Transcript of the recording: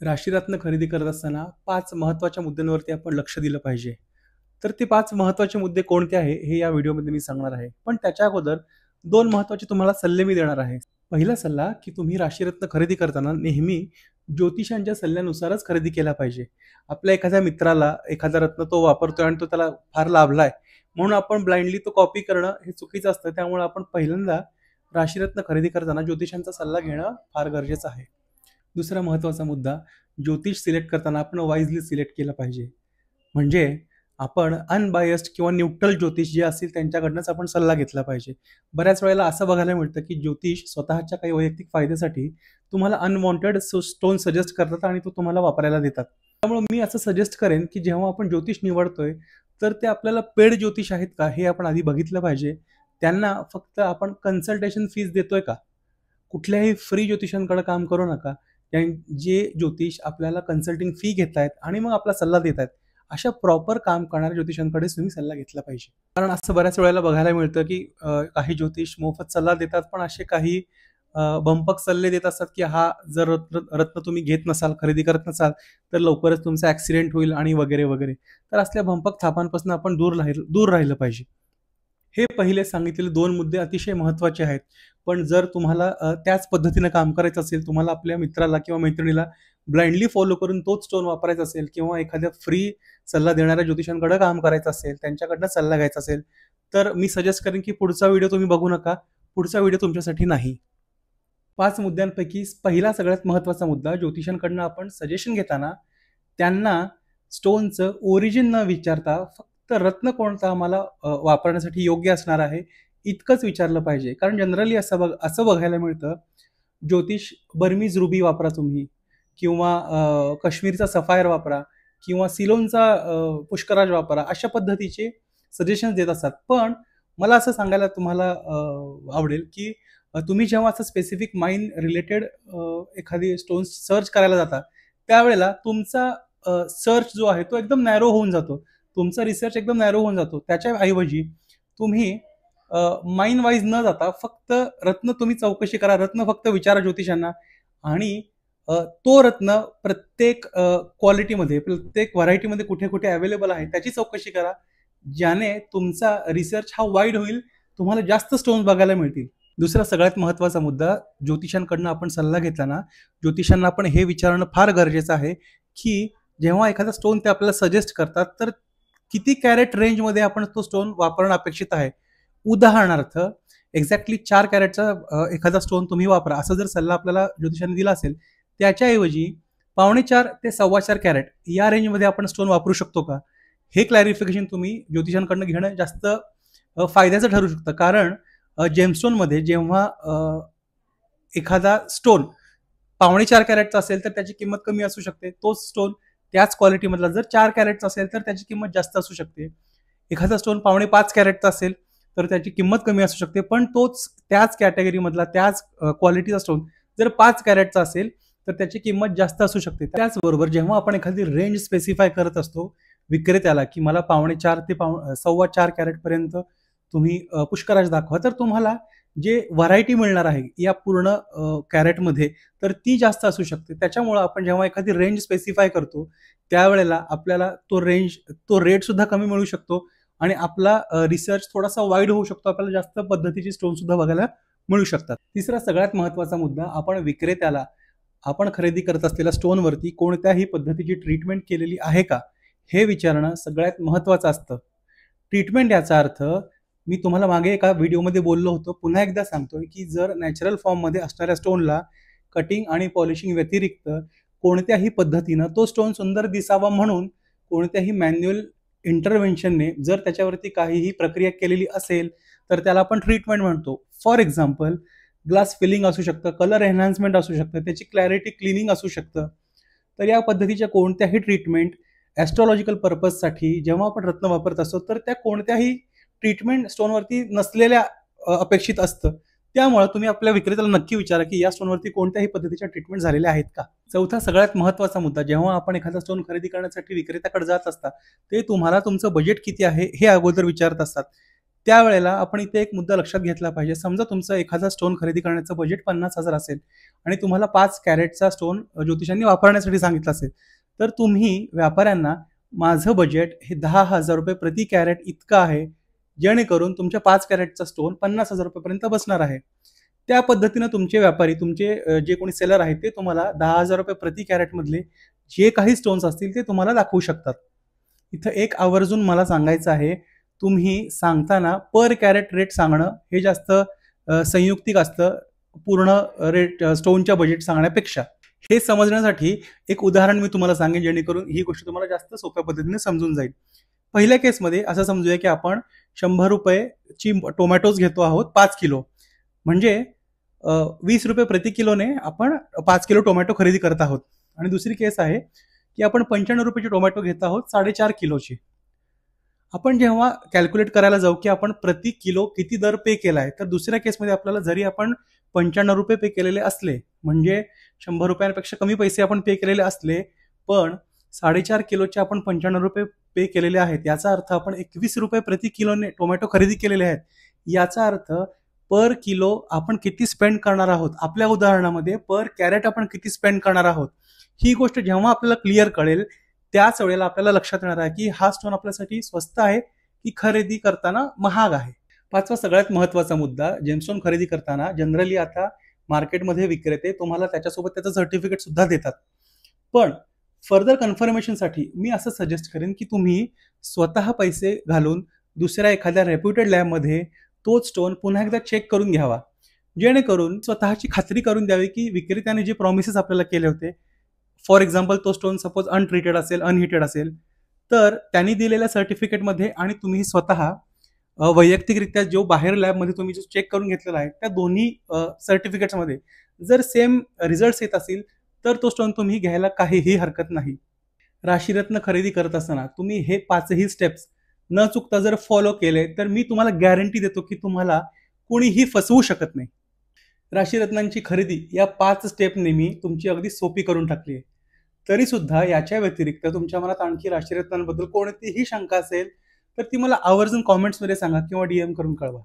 राशीरत्न खरेदी करत असताना 5 महत्त्वाच्या मुद्द्यांवरती आपण लक्ष दिलं पाहिजे. तर ते 5 महत्त्वाचे मुद्दे कोणते आहे हे या व्हिडिओमध्ये मी सांगणार आहे. पण त्याच्या अगोदर 2 महत्त्वाचे तुम्हाला सल्ले मी देणार आहे. पहिला सल्ला की तुम्ही राशीरत्न खरेदी करताना नेहमी ज्योतिषांच्या सल्ल्यानुसारच खरेदी केला पाहिजे. आपल्या एखाद्या मित्राला एखादा रत्न तो वापरतोय आणि तो त्याला फार लाभलाय म्हणून आपण ब्लाइंडली तो कॉपी करणं हे चुकीचं असतं. त्यामुळे आपण पहिल्यांदा राशीरत्न खरेदी करताना ज्योतिषांचा सल्ला घेणं फार गरजेचं आहे. दुसरा महत्त्वाचा मुद्दा, ज्योतिष सिलेक्ट करताना आपण वाईजली सिलेक्ट केलं पाहिजे. म्हणजे आपण अनबायस्ड किंवा न्यूट्रल ज्योतिष जे असतील त्यांच्याकडनंच आपण सल्ला घेतला पाहिजे. बऱ्याच वेळेला असं बघायला मिळतं की ज्योतिष स्वतःच्या काही वैयक्तिक फायद्यासाठी तुम्हाला अनवॉन्टेड स्टोन सजेस्ट करतात आणि तो तुम्हाला वापरायला देतात. त्यामुळे मी असं सजेस्ट करेन की जेव्हा आपण ज्योतिष निवडतोय तर ते आपल्याला पेड ज्योतिष आहेत का हे आपण आधी बघितलं पाहिजे. त्यांना फक्त आपण कन्सल्टेशन फीस देतोय का? कुठल्याही फ्री ज्योतिषांकडे काम करू नका. जे ज्योतिष आपल्याला कन्सल्टिंग फी घेत आहेत आणि मग आपला सल्ला देत आहेत अशा प्रॉपर काम करणाऱ्या ज्योतिषांकडेच तुम्ही सल्ला घेतला पाहिजे. कारण असं बऱ्याच वेळेला बघायला मिळतं की काही ज्योतिष मोफत सल्ला देतात पण असे काही बंपक सल्ले देत असतात की हा जर रत्न तुम्ही घेत नसाल, खरेदी करत नसाल तर लवकरच तुमचा ऍक्सिडेंट होईल आणि वगैरे वगैरे. तर असल्या बंपक थापांपासून आपण दूर राहिलं पाहिजे. हे पहिले सांगितलेले 2 मुद्दे अतिशय महत्त्वाचे आहेत. पण जर तुम्हाला त्याच पद्धतीने काम करायचं असेल, तुम्हाला आपल्या मित्राला किंवा मैत्रिणीला ब्लाइंडली फॉलो करून तोच स्टोन वापरायचा असेल किंवा एखाद्या फ्री सल्ला देणाऱ्या ज्योतिषांकडे काम करायचं असेल, त्यांच्याकडनं सल्ला घ्यायचा असेल, तर मी सजेस्ट करेन की पुढचा व्हिडिओ तुम्ही बघू नका. पुढचा व्हिडिओ तुमच्यासाठी नाही. 5 मुद्द्यांपैकी पहिला सगळ्यात महत्त्वाचा मुद्दा, ज्योतिषांकडनं आपण सजेशन घेताना त्यांना स्टोनचं ओरिजिन न विचारता फक्त रत्न कोणता आम्हाला वापरण्यासाठी योग्य असणार आहे इतकंच विचारलं पाहिजे. कारण जनरली असं बघायला मिळतं, ज्योतिष बर्मीज रुबी वापरा तुम्ही किंवा काश्मीरचा सफायर वापरा किंवा सिलोनचा पुष्कराज वापरा अशा पद्धतीचे सजेशन देत असतात. पण मला असं सांगायला तुम्हाला आवडेल की तुम्ही जेव्हा असं स्पेसिफिक माइंड रिलेटेड एखादी स्टोन्स सर्च करायला जाता त्यावेळेला तुमचा सर्च जो आहे तो एकदम नॅरो होऊन जातो. तुमचा रिसर्च एकदम नॅरो होऊन जातो. त्याच्या ऐवजी तुम्ही माइंड वाईज न जाता फक्त रत्न तुम्ही चौकशी करा, रत्न फक्त विचारा ज्योतिषांना आणि तो रत्न प्रत्येक क्वालिटीमध्ये, प्रत्येक व्हरायटीमध्ये कुठे कुठे अवेलेबल आहे त्याची चौकशी करा. ज्याने तुमचा रिसर्च हा वाईड होईल, तुम्हाला जास्त स्टोन्स बघायला मिळतील. दुसरा सगळ्यात महत्त्वाचा मुद्दा, ज्योतिषांकडनं आपण सल्ला घेताना ज्योतिषांना आपण हे विचारणं फार गरजेचं आहे की जेव्हा एखादा स्टोन ते आपल्याला सजेस्ट करतात तर किती कॅरेट रेंजमध्ये आपण तो स्टोन वापरणं अपेक्षित आहे. उदाहरणार्थ एक्झॅक्टली 4 कॅरेटचा एखादा स्टोन तुम्ही वापरा असं जर सल्ला आपल्याला ज्योतिषांनी दिला असेल, त्याच्याऐवजी 4.25 ते 4.25 कॅरेट या रेंजमध्ये आपण स्टोन वापरू शकतो का? हे क्लॅरिफिकेशन तुम्ही ज्योतिषांकडनं घेणं जास्त फायद्याचं ठरू शकतं. कारण जेमस्टोनमध्ये जेव्हा एखादा स्टोन 4.25 कॅरेटचा असेल तर त्याची किंमत कमी असू शकते. तोच स्टोन त्याच क्वालिटीमधला जर 4 कॅरेटचा असेल तर त्याची किंमत जास्त असू शकते. एखादा स्टोन 5.25 कॅरेटचा असेल तर त्याची किंमत कमी असू शकते. पण तोच त्याच कॅटेगरीमधला त्याच क्वालिटीचा स्टोन जर 5 कॅरेटचा असेल तर त्याची किंमत जास्त असू शकते. त्याचबरोबर जेव्हा आपण एखादी रेंज स्पेसिफाय करत असतो विक्रेत्याला की मला 4.25 ते 4.25 कॅरेट पर्यंत तुम्ही पुष्कराज दाखवा, तर तुम्हाला जे व्हरायटी मिळणार आहे या पूर्ण कॅरेटमध्ये तर ती जास्त असू शकते. त्याच्यामुळे आपण जेव्हा एखादी रेंज स्पेसिफाय करतो त्यावेळेला आपल्याला तो रेट सुद्धा कमी मिळू शकतो आणि आपला रिसर्च थोडासा वाईड होऊ शकतो. आपल्याला जास्त पद्धतीची स्टोन सुद्धा बघायला मिळू शकतात. तिसरा सगळ्यात महत्त्वाचा मुद्दा, आपण विक्रेत्याला आपण खरेदी करत असलेल्या स्टोनवरती कोणत्याही पद्धतीची ट्रीटमेंट केलेली आहे का हे विचारणं सगळ्यात महत्त्वाचं असतं. ट्रीटमेंट याचा अर्थ मी तुम्हाला मागे एका व्हिडिओमध्ये बोललो होतो, पुन्हा एकदा सांगतोय की जर नॅचरल फॉर्ममध्ये असणाऱ्या स्टोनला कटिंग आणि पॉलिशिंग व्यतिरिक्त कोणत्याही पद्धतीनं तो स्टोन सुंदर दिसावा म्हणून कोणत्याही मॅन्युअल इंटरव्हेन्शनने जर त्याच्यावरती काहीही प्रक्रिया केलेली असेल तर त्याला आपण ट्रीटमेंट म्हणतो. फॉर एक्झाम्पल ग्लास फिलिंग असू शकतं, कलर एनहान्समेंट असू शकतं, त्याची क्लॅरिटी क्लिनिंग असू शकतं. तर या पद्धतीच्या कोणत्याही ट्रीटमेंट ॲस्ट्रॉलॉजिकल पर्पजसाठी जेव्हा आपण रत्न वापरत असतो तर त्या कोणत्याही ट्रीटमेंट स्टोनवरती नसलेल्या अपेक्षित असतं. त्यामुळे तुम्ही आपल्या विक्रेत्याला नक्की विचारा की या स्टोनवरती कोणत्याही पद्धतीच्या ट्रीटमेंट झालेल्या आहेत का. चौथा सगळ्यात महत्त्वाचा मुद्दा, जेव्हा आपण एखादा स्टोन खरेदी करण्यासाठी विक्रेत्याकडे जात असता ते तुम्हाला तुमचं बजेट किती आहे हे अगोदर विचारत असतात. त्यावेळेला आपण इथे एक मुद्दा लक्षात घेतला पाहिजे. समजा तुमचं एखादा स्टोन खरेदी करण्याचं बजेट 50,000 असेल आणि तुम्हाला 5 कॅरेटचा स्टोन ज्योतिषांनी वापरण्यासाठी सांगितलं असेल, तर तुम्ही व्यापाऱ्यांना माझं बजेट हे ₹10,000 प्रति कॅरेट इतकं आहे, जेणेकरून तुमच्या 5 कॅरेटचा स्टोन ₹50,000 पर्यंत बसणार आहे. त्या पद्धतीनं तुमचे व्यापारी, तुमचे जे कोणी सेलर आहेत, ते तुम्हाला ₹10,000 प्रति कॅरेटमधले जे काही स्टोन्स असतील ते तुम्हाला दाखवू शकतात. इथं एक आवर्जून मला सांगायचं आहे, तुम्ही सांगताना पर कॅरेट रेट सांगणं हे जास्त संयुक्तिक असतं पूर्ण रेट स्टोनच्या बजेट सांगण्यापेक्षा. हे समजण्यासाठी एक उदाहरण मी तुम्हाला सांगेन, जेणेकरून ही गोष्ट तुम्हाला जास्त सोप्या पद्धतीने समजून जाईल. पहिल्या केसमध्ये असं समजूया की आपण ₹100 ची टोमॅटोज घेतो आहोत 5 किलो. म्हणजे ₹20 प्रति किलोने आपण 5 किलो टोमॅटो खरेदी करत आहोत. आणि दुसरी केस आहे की आपण ₹95 चे टोमॅटो घेत आहोत 4.5 किलोची. आपण जेव्हा कॅल्क्युलेट करायला जाऊ की आपण प्रति किलो किती दर पे केलाय, तर दुसऱ्या केसमध्ये आपल्याला जरी आपण ₹95 पे केलेले असले, म्हणजे ₹100 कमी पैसे आपण पे केलेले असले, पण 4.5 किलोचे आपण ₹95 पे केलेले आहेत, याचा अर्थ आपण ₹21 प्रति किलोने टोमॅटो खरेदी केलेले आहेत. याचा अर्थ पर किलो आपण किती स्पेंड करणार आहोत, आपल्या उदाहरणामध्ये पर कॅरेट आपण किती स्पेंड करणार आहोत, ही गोष्ट जेव्हा आपल्याला क्लिअर कळेल, त्याच वेळेला आपल्याला लक्षात येणार आहे की हा स्टोन आपल्यासाठी स्वस्त आहे की खरेदी करताना महाग आहे. पाचवा सगळ्यात महत्वाचा मुद्दा, जेमस्टोन खरेदी करताना जनरली आता मार्केटमध्ये विक्रेते तुम्हाला त्याच्यासोबत त्याचं सर्टिफिकेट सुद्धा देतात. पण फर्दर कन्फर्मेशनसाठी मी असं सजेस्ट करेन की तुम्ही स्वतः पैसे घालून दुसऱ्या एखाद्या रेप्युटेड लॅबमध्ये तोच स्टोन पुन्हा एकदा चेक करून घ्यावा, जेणेकरून स्वतःची खात्री करून द्यावी की विक्रेत्याने जे प्रॉमिसेस आपल्याला केले होते, फॉर एक्झाम्पल तो स्टोन सपोज अनट्रीटेड असेल, अनहिटेड असेल, तर त्यांनी दिलेल्या सर्टिफिकेटमध्ये आणि तुम्ही स्वतः वैयक्तिकरित्या जो बाहेर लॅबमध्ये तुम्ही जो चेक करून घेतलेला आहे, त्या दोन्ही सर्टिफिकेट्समध्ये जर सेम रिझल्ट्स येत असतील, तर तो स्टोन तुम्ही घ्यायला काहीही हरकत नाही. राशीरत्न खरेदी करत असताना तुम्ही हे 5ही स्टेप्स न चुकता जर फॉलो केले, तर मी तुम्हाला गॅरंटी देतो की तुम्हाला कोणीही फसवू शकत नाही. राशीरत्नांची खरेदी या 5 स्टेपने मी तुमची अगदी सोपी करून टाकली आहे. तरी सुद्धा याच्या व्यतिरिक्त तुमच्या मनात आणखी राशीरत्नांबद्दल कोणतीही शंका असेल, तर ती मला आवर्जून कॉमेंट्समध्ये सांगा किंवा DM करून कळवा.